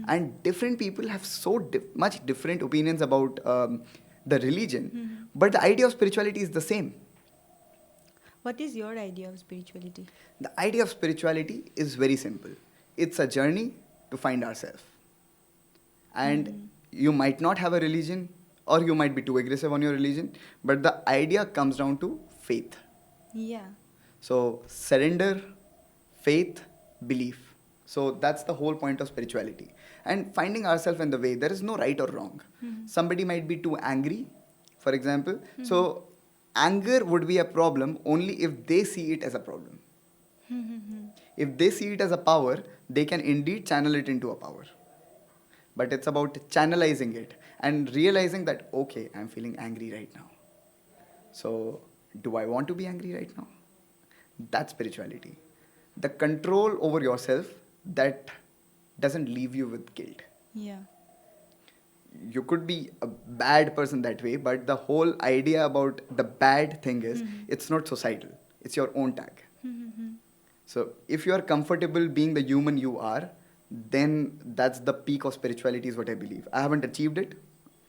And different people have so much different opinions about the religion, but the idea of spirituality is the same. What is your idea of spirituality? The idea of spirituality is very simple. It's a journey to find ourselves. And you might not have a religion, or you might be too aggressive on your religion, but the idea comes down to faith. Yeah. So surrender, faith, belief. So that's the whole point of spirituality. And finding ourselves in the way, there is no right or wrong. Somebody might be too angry, for example. So anger would be a problem only if they see it as a problem. If they see it as a power, they can indeed channel it into a power. But it's about channelizing it and realizing that, okay, I'm feeling angry right now. So do I want to be angry right now? That's spirituality. The control over yourself that doesn't leave you with guilt. Yeah. You could be a bad person that way, but the whole idea about the bad thing is it's not societal. It's your own tag. So if you are comfortable being the human you are, then that's the peak of spirituality is what I believe. I haven't achieved it.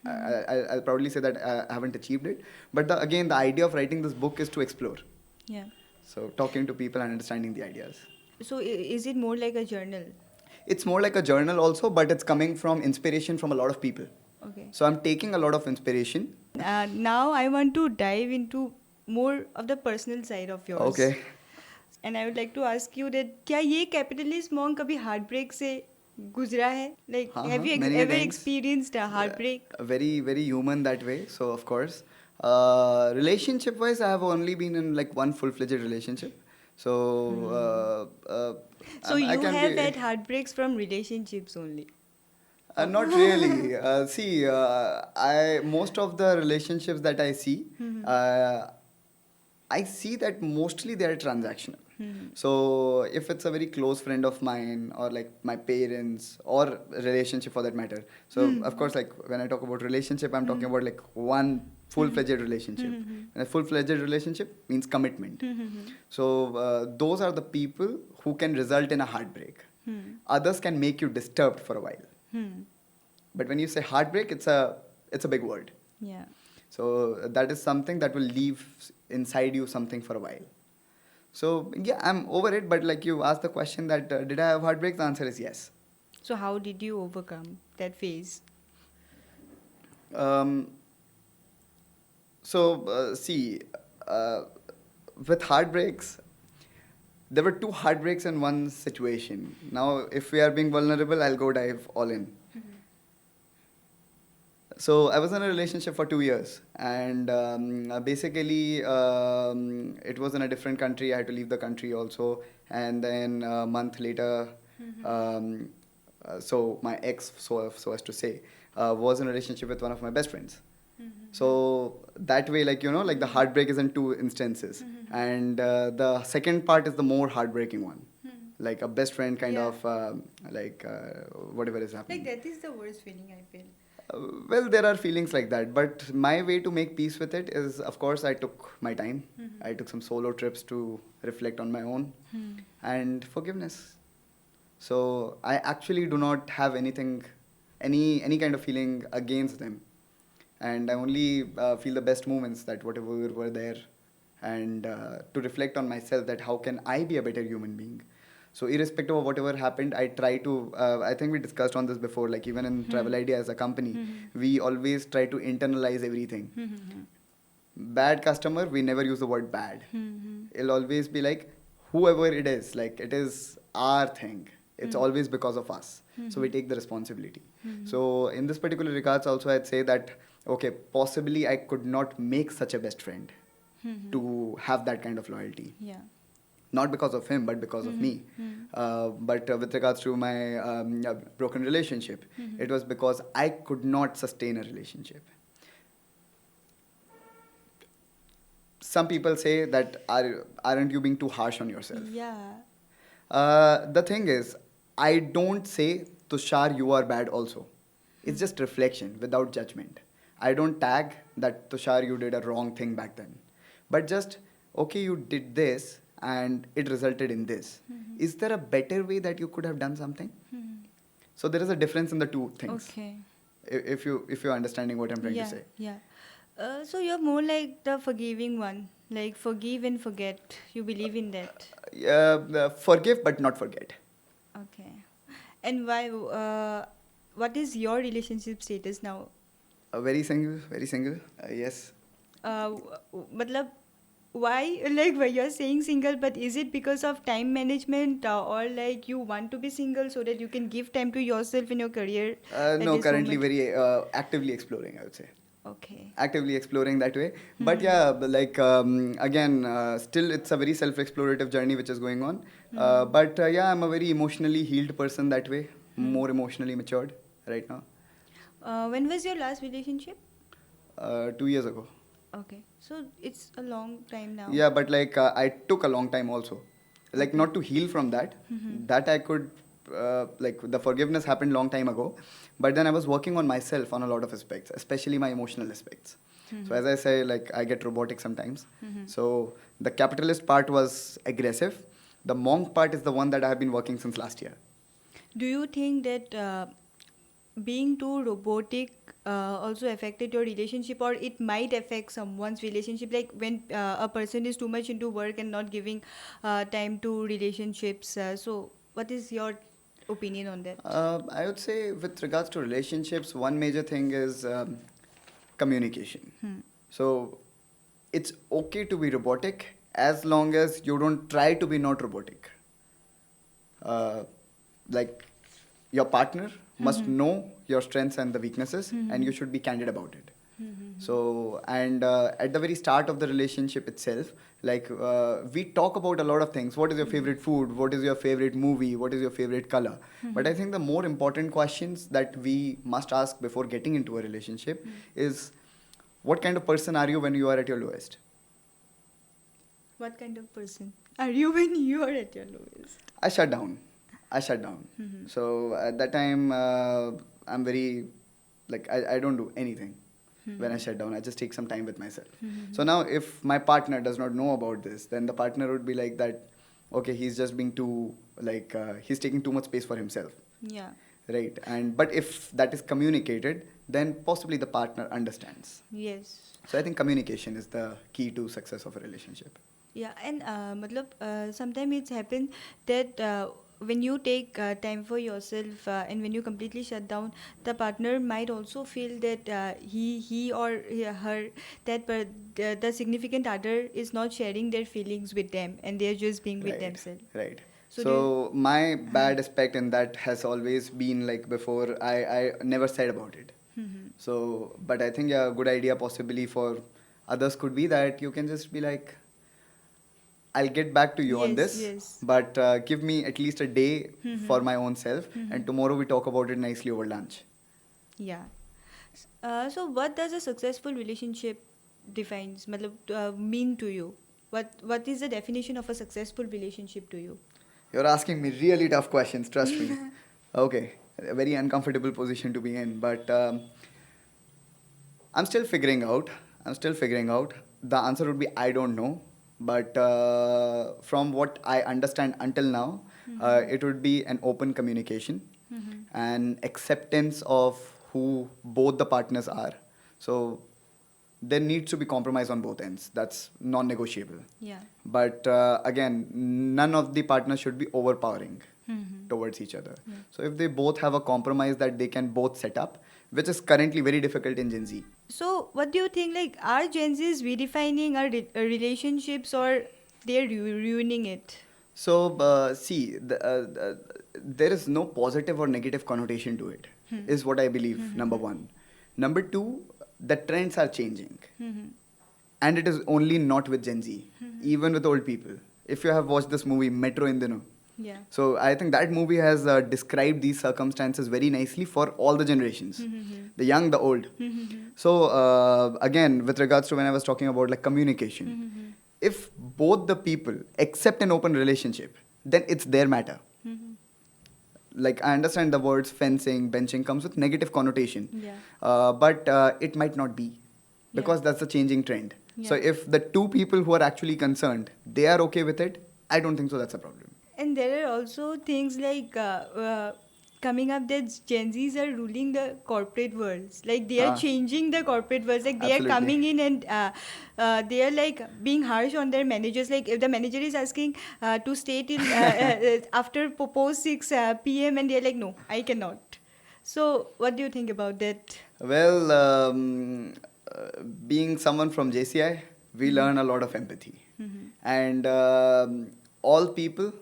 I'll proudly say that I haven't achieved it. But again, the idea of writing this book is to explore. Yeah. So talking to people and understanding the ideas. So is it more like a journal? It's more like a journal also, but it's coming from inspiration from a lot of people. Okay. So I'm taking a lot of inspiration. Now I want to dive into more of the personal side of yours. Okay. And I would like to ask you that क्या ये capitalist monk कभी heartbreak से गुजरा है? Like have you many ever times. experienced a heartbreak? Very, very human that way. So of course, relationship wise, I have only been in like one full-fledged relationship. So So I you can have be, had heartbreaks from relationships only. not really. See, I most of the relationships that I see, I see that mostly they are transactional. So if it's a very close friend of mine or like my parents or relationship for that matter. So of course, like when I talk about relationship, I'm talking about like one full-fledged relationship. And a full-fledged relationship means commitment. So those are the people who can result in a heartbreak. Others can make you disturbed for a while. But when you say heartbreak, it's a big word. Yeah. So that is something that will leave inside you something for a while. So yeah, I'm over it. But like you asked the question that did I have heartbreaks? The answer is yes. So how did you overcome that phase? See, with heartbreaks, there were 2 heartbreaks in one situation. Now, if we are being vulnerable, I'll go dive all in. So I was in a relationship for 2 years, and basically it was in a different country. I had to leave the country also, and then a month later, so my ex, so as to say, was in a relationship with one of my best friends. So that way, like like the heartbreak is in 2 instances, and the second part is the more heartbreaking one, like a best friend kind of whatever is happening. Like that is the worst feeling I feel. Well, there are feelings like that, but my way to make peace with it is, of course, I took my time. I took some solo trips to reflect on my own and forgiveness. So I actually do not have anything, any kind of feeling against them, and I only feel the best moments that whatever were there, and to reflect on myself that how can I be a better human being. So irrespective of whatever happened, I try to, I think we discussed on this before, like even in Travel Idea as a company, we always try to internalize everything. Bad customer, we never use the word bad. It'll always be like, whoever it is, like it is our thing. It's always because of us. So we take the responsibility. So in this particular regards also, I'd say that, okay, possibly I could not make such a best friend to have that kind of loyalty. Yeah. Not because of him, but because of me. But with regards to my broken relationship, it was because I could not sustain a relationship. Some people say that, aren't you being too harsh on yourself? Yeah. The thing is, I don't say, Tushar, you are bad also. It's just reflection without judgment. I don't tag that, Tushar, you did a wrong thing back then. But just, okay, you did this and it resulted in this. Is there a better way that you could have done something? So there is a difference in the two things. Okay. If you're understanding what I'm trying to say. Yeah. So you're more like the forgiving one, like forgive and forget. You believe in that. Forgive but not forget. Okay. And why? What is your relationship status now? Very single, very single. Yes. Matlab, why? Like, why you're saying single, but is it because of time management, or like you want to be single so that you can give time to yourself in your career? At No, this currently moment? very actively exploring, I would say. Okay. Actively exploring that way. But yeah, like again, still it's a very self-explorative journey which is going on. But yeah, I'm a very emotionally healed person that way, more emotionally matured right now. When was your last relationship? 2 years ago. Okay. So it's a long time now. Yeah, but like I took a long time also. Like not to heal from that. That I could, like the forgiveness happened long time ago. But then I was working on myself on a lot of aspects, especially my emotional aspects. So as I say, like I get robotic sometimes. So the capitalist part was aggressive. The monk part is the one that I have been working since last year. Do you think that being too robotic also affected your relationship, or it might affect someone's relationship? Like when a person is too much into work and not giving time to relationships. So, what is your opinion on that? I would say with regards to relationships, one major thing is communication. So it's okay to be robotic as long as you don't try to be not robotic. Like your partner must know your strengths and the weaknesses, and you should be candid about it. So, and at the very start of the relationship itself, like we talk about a lot of things. What is your favorite food? What is your favorite movie? What is your favorite color? But I think the more important questions that we must ask before getting into a relationship is, what kind of person are you when you are at your lowest? What kind of person are you when you are at your lowest? I shut down. So at that time, I'm very, like, I don't do anything when I shut down. I just take some time with myself. So now if my partner does not know about this, then the partner would be like that, okay, he's just being too, like, he's taking too much space for himself. Yeah. Right. But if that is communicated, then possibly the partner understands. Yes. So I think communication is the key to success of a relationship. Yeah, and sometimes it's happened that when you take time for yourself and when you completely shut down, the partner might also feel that he or her, the significant other is not sharing their feelings with them and they're just being with themselves. Right. So So my bad aspect in that has always been like before, I never said about it. So, but I think yeah, a good idea possibly for others could be that you can just be like, I'll get back to you on Yes, this, yes. but give me at least a day for my own self, and tomorrow we talk about it nicely over lunch. Yeah. So what does a successful relationship mean to you? What is the definition of a successful relationship to you? You're asking me really tough questions, trust me. Okay, a very uncomfortable position to be in, but I'm still figuring out. The answer would be I don't know, but from what I understand until now, it would be an open communication and acceptance of who both the partners are. So there needs to be compromise on both ends. That's non-negotiable. Yeah. But again, none of the partners should be overpowering towards each other. So if they both have a compromise that they can both set up, which is currently very difficult in Gen Z. So what do you think? Like, are Gen Zs redefining our relationships, or they're ruining it? So see, there is no positive or negative connotation to it, is what I believe, number one. Number two, the trends are changing. And it is only not with Gen Z, even with old people. If you have watched this movie, Metro in Dino, Yeah. so I think that movie has described these circumstances very nicely for all the generations, the young, the old. So again, with regards to when I was talking about like communication, if both the people accept an open relationship, then it's their matter. Like I understand the words fencing, benching comes with negative connotation, Yeah. but it might not be, because that's the changing trend. So Yeah. if the two people who are actually concerned, they are okay with it, I don't think so that's a problem. And there are also things like coming up that Gen Zs are ruling the corporate worlds. Like they are Ah. changing the corporate worlds. Like they are Absolutely. coming in and they are like being harsh on their managers. Like if the manager is asking to stay till after post 6 p.m. and they are like, no, I cannot. So what do you think about that? Well, being someone from JCI, we learn a lot of empathy. And all people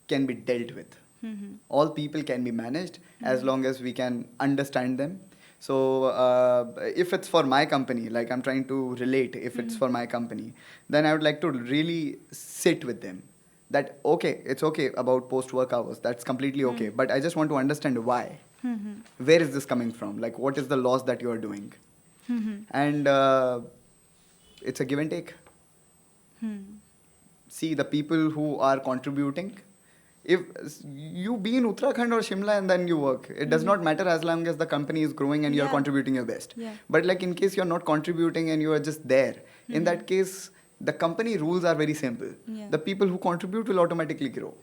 can be dealt with. All people can be managed as long as we can understand them. So if it's for my company, like I'm trying to relate, if it's for my company, then I would like to really sit with them. That, okay, it's okay about post-work hours. That's completely okay. But I just want to understand why. Where is this coming from? Like, what is the loss that you are doing? And it's a give and take. See, the people who are contributing, if you be in Uttarakhand or Shimla and then you work, it does not matter as long as the company is growing and you're Yeah. contributing your best. Yeah. But like in case you're not contributing and you are just there, in that case, the company rules are very simple. Yeah. The people who contribute will automatically grow.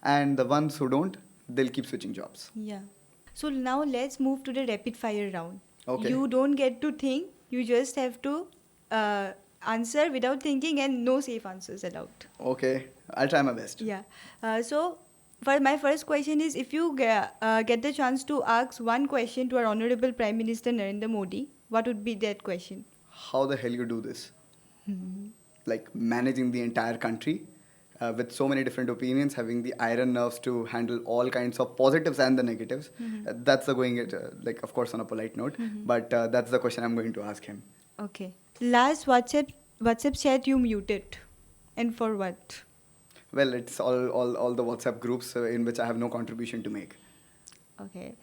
And the ones who don't, they'll keep switching jobs. Yeah. So now let's move to the rapid fire round. Okay. You don't get to think, you just have to answer without thinking, and no safe answers allowed. Okay, I'll try my best. Yeah. So for my first question is, if you get the chance to ask one question to our Honorable Prime Minister Narendra Modi, what would be that question? How the hell you do this? Like managing the entire country with so many different opinions, having the iron nerves to handle all kinds of positives and the negatives. That's the going it, like of course on a polite note, but that's the question I'm going to ask him. Okay. Last WhatsApp chat you muted, and for what? Well, it's all the WhatsApp groups in which I have no contribution to make. Okay.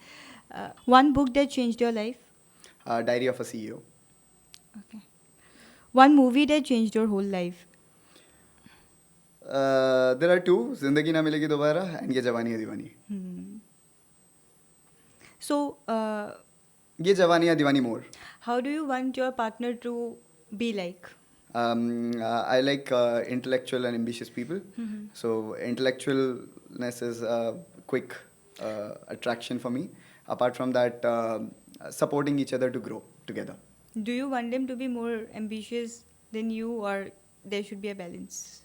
One book that changed your life? Diary of a CEO. Okay. One movie that changed your whole life? There are two, Zindagi Na Milegi Dobara and Ye Jawani Hai Diwani. So, Ye Jawani Hai Diwani more. how do you want your partner to be like? I like intellectual and ambitious people. So intellectualness is a quick attraction for me. Apart from that, supporting each other to grow together. Do you want them to be more ambitious than you, or there should be a balance?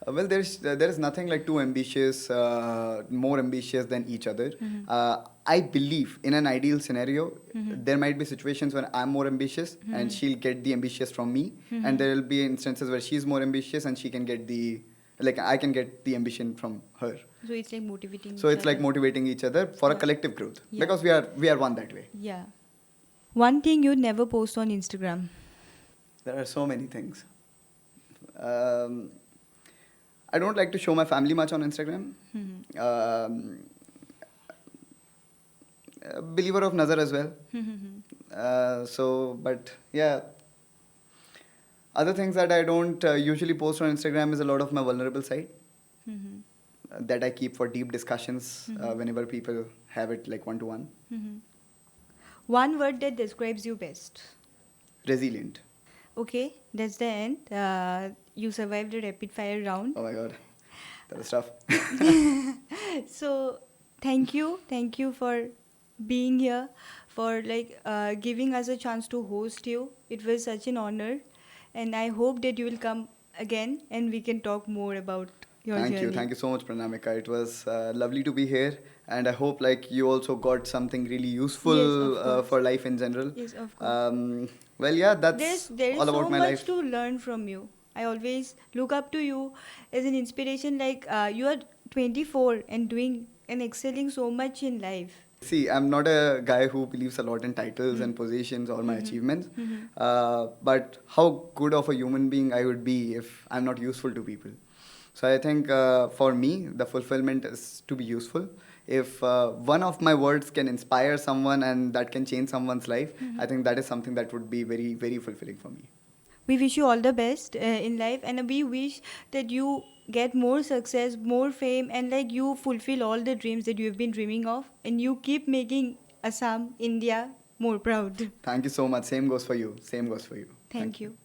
Well, there is nothing like too ambitious, more ambitious than each other. I believe in an ideal scenario, there might be situations when I'm more ambitious and she'll get the ambitious from me, and there will be instances where she's more ambitious and she can get I can get the ambition from her. So it's like motivating. So each it's like other. motivating each other for a Yeah. collective growth, Yeah. because we are one that way. Yeah. One thing you'd never post on Instagram. There are so many things. I don't like to show my family much on Instagram. Believer of Nazar as well. But yeah. Other things that I don't usually post on Instagram is a lot of my vulnerable side that I keep for deep discussions whenever people have it like one-to-one. One word that describes you best. Resilient. Okay, that's the end. You survived the rapid fire round. Oh my God. That was tough. So thank you for being here, for giving us a chance to host you. It was such an honor, and I hope that you will come again and we can talk more about your journey. Thank you so much, Pranamika. It was lovely to be here, and I hope you also got something really useful Yes, of course. for life in general. Yes, of course. Well, yeah, that's There is all so about my much life. to learn from you. I always look up to you as an inspiration. You are 24 and doing and excelling so much in life. See, I'm not a guy who believes a lot in titles and positions or my achievements. But how good of a human being I would be if I'm not useful to people. So I think for me, the fulfillment is to be useful. If one of my words can inspire someone and that can change someone's life, I think that is something that would be very, very fulfilling for me. We wish you all the best in life, and we wish that you get more success, more fame, and like you fulfill all the dreams that you have been dreaming of, and you keep making Assam, India more proud. Thank you so much. Same goes for you. Same goes for you. Thank you.